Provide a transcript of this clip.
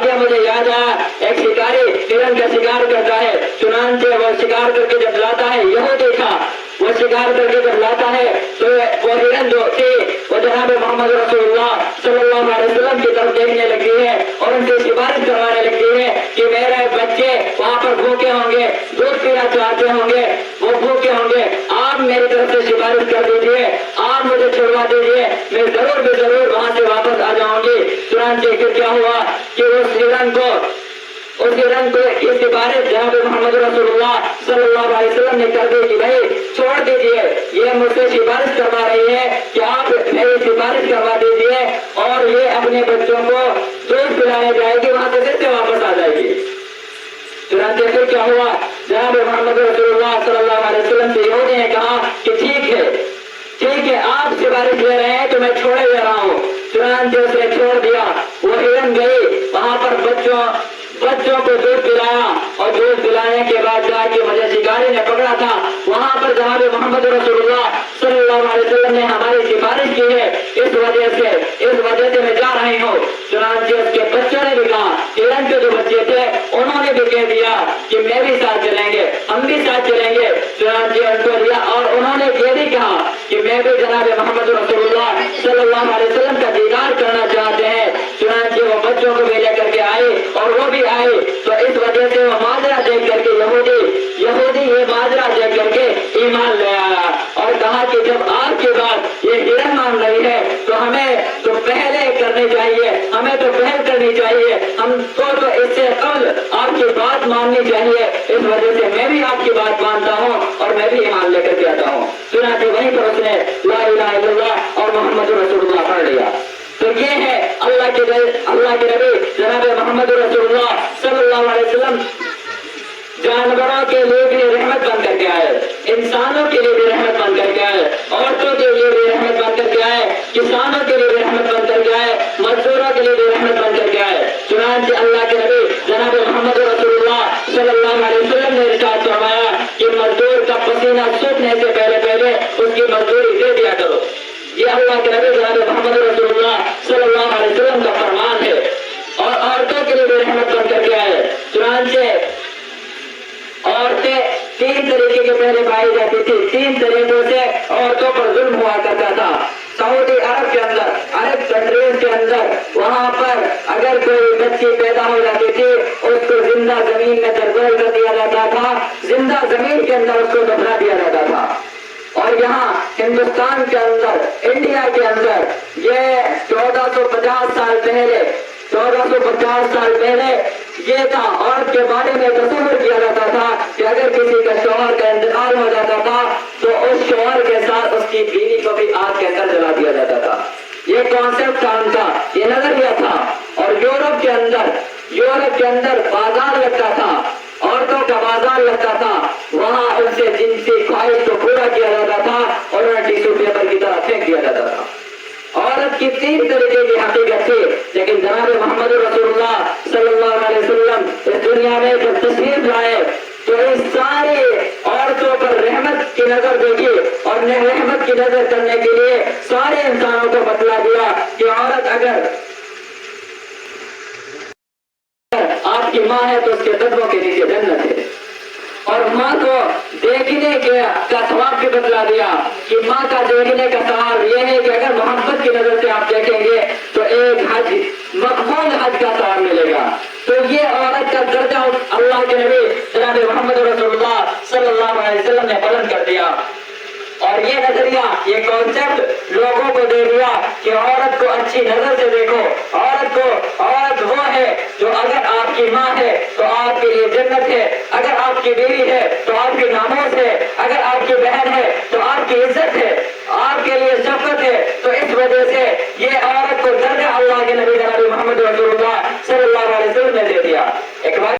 वाकया मुझे याद आया। एक शिकारी हिरन का शिकार करता है, चुनांचे वो शिकार करके जब लाता है, यहूदी था, वो शिकार करके जब लाता है तो वो हिरन जो थी वो जनाब मोहम्मद रसूलुल्लाह सल्लल्लाहु अलैहि वसल्लम की तरफ देखने लगती है और उनसे सिफारिश करवाने लगती है कि मेरे बच्चे वहाँ पर भूखे होंगे, दूध पीना चाहते होंगे, वो भूखे होंगे, आप मेरी तरफ से सिफारिश कर दीजिए, आप मुझे छुड़वा दीजिए, मैं जरूर वहाँ से वापस आ जाऊंगी। चुनांचे फिर क्या हुआ कि उस हिरन को ये सिफारिश जनाब मोहम्मद रसूलुल्लाह सल्लल्लाहु अलैहि वसल्लम ने कर दी कि भाई छोड़ दीजिए, ये मुझसे सिफारिश करवा रही है कि आप मेरी सिफारिश करवा दीजिए और ये अपने बच्चों को दूध पिलाने जाएगी, वहां से वापस आ जाएगी। चुनांचे फिर क्या हुआ, जनाब मोहम्मद रसूलुल्लाह सल्लल्लाहु अलैहि वसल्लम से यहूदी ने कहा कि ठीक है आप सिफारिश ले रहे हैं तो मैं छोड़े जा रहा हूँ। चुनांचे उसने छोड़ दिया, वो हिरन गई, वहां पर बच्चों को दूध पिलाया और दूध पिलाने के बाद जाके मुझे शिकारी ने पकड़ा था, वहां पर जनाब मोहम्मद रसूलुल्लाह सल्लल्लाहु अलैहि वसल्लम ने हमारी सिफारिश की है, इस वजह से मैं जा रही हूँ। चुनांचे उसके बच्चों ने भी कहा, हिरन के जो बच्चे थे उन्होंने भी कह दिया कि मैं भी साथ चलेंगे, हम भी साथ चलेंगे। चुनांचे उनको लिया और उन्होंने ये भी कहा कि मैं भी जनाब मोहम्मद रसूलुल्लाह सल्लल्लाहु अलैहि वसल्लम का दीदार करना चाहते हैं। चुनांचे वो बच्चों को भी लेकर के आए और वो भी आए, तो इस वजह से वो माजरा देख करके यहूदी ये माजरा देख करके ईमान ले आया और कहा कि जब आपकी बात ये हिरन मान रही है तो हमें तो पहले करनी चाहिए, हमें तो पहल करनी चाहिए, हमको तो इससे कबल आपकी बात माननी चाहिए। इस वजह से मैं भी आपकी बात मानता हूँ और मैं भी ईमान लेकर के आता हूँ। चुनांचे वहीं पर उसने ला इलाहा इल्लल्लाह और मोहम्मद रसूलुल्लाह पढ़ लिया। तो ये है अल्लाह के नबी जनाब मोहम्मद रसूलुल्लाह सल्लल्लाहु अलैहि वसल्लम जानवरों के लिए भी रहमत बन करके आए, इंसानों के लिए भी रहमत बन करके आए, औरतों के लिए भी रहमत बन करके आए, किसानों के लिए भी रहमत बन करके आए, मजदूरों के लिए भी रहमत बन करके आए। चुनांचे अल्लाह के नबी जनाब मोहम्मद रसूलुल्लाह सल्लल्लाहु अलैहि वसल्लम ने इरशाद फरमाया कि मजदूर का पसीना सूखने से पहले उसकी मजदूरी दे दिया करो। ये अल्लाह के नबी जनाब मोहम्मद रसूलुल्लाह सल्लल्लाहु अलैहि वसल्लम का फरमान है और औरतों के लिए भी रहमत बन करके आए। चुनांचे औरतें तीन तरीके के पहले पाई जाती थी, तीन तरीकों से औरतों पर जुल्म हुआ करता था। सऊदी अरब के अंदर, अरब कंट्रीज के अंदर, वहां पर अगर कोई बच्ची पैदा हो जाती थी उसको जिंदा जमीन में दरगोर कर दिया जाता था, जिंदा जमीन के अंदर उसको दफना दिया जाता था। और यहाँ हिंदुस्तान के अंदर, इंडिया के अंदर ये 1450 साल पहले ये था, औरत के बारे में तस्वीर किया जाता था कि अगर किसी का शौहर का इंतकाल हो जाता था तो उस शौहर के साथ उसकी बीवी को भी आग के अंदर जला दिया जाता था। ये कॉन्सेप्ट था उनका, ये नजरिया था। और यूरोप के अंदर बाजार लगता था, औरतों का बाजार लगता था, वहां उनसे जिनसी ख्वाहिश को पूरा किया जाता था और उन्हें टिश्यू पेपर की तरह फेंक दिया जाता था। औरत की तीन तरीके की हकीकत थी, लेकिन जनाब मोहम्मद रसूलुल्लाह सल्लल्लाहु अलैहि वसल्लम इस दुनिया में जब तशरीफ लाए तो इस सारी औरतों पर रहमत की नजर देखी और रहमत की नजर करने के लिए सारे इंसानों को बतला दिया कि औरत अगर आपकी माँ है तो उसके कदमों के नीचे जन्नत है। और माँ को देखने का सवाब भी बतला दिया कि माँ का देखने का सवाब यह है कि अगर मोहब्बत की नजर से आप देखेंगे तो एक हज, मकबूल हज का सवाब मिलेगा। तो ये औरत का दर्जा अल्लाह के नबी जनाब मोहम्मद रसूलुल्लाह सल्लल्लाहु अलैहि वसल्लम ने बुलंद कर दिया और ये नजरिया, ये कॉन्सेप्ट लोगों को दे दिया कि औरत को अच्छी नजर से देखो। औरत वो है जो अगर आपकी माँ है तो आपके लिए जन्नत है, अगर आपकी बीवी है तो आपकी नामोस है, अगर आपकी बहन है तो आपकी इज्जत है, आपके लिए शफकत है। तो इस वजह से ये औरत को दर्जा अल्लाह के नबी जनाब मोहम्मद रसूलुल्लाह सल्लल्लाहु अलैहि वसल्लम ने दे दिया। एक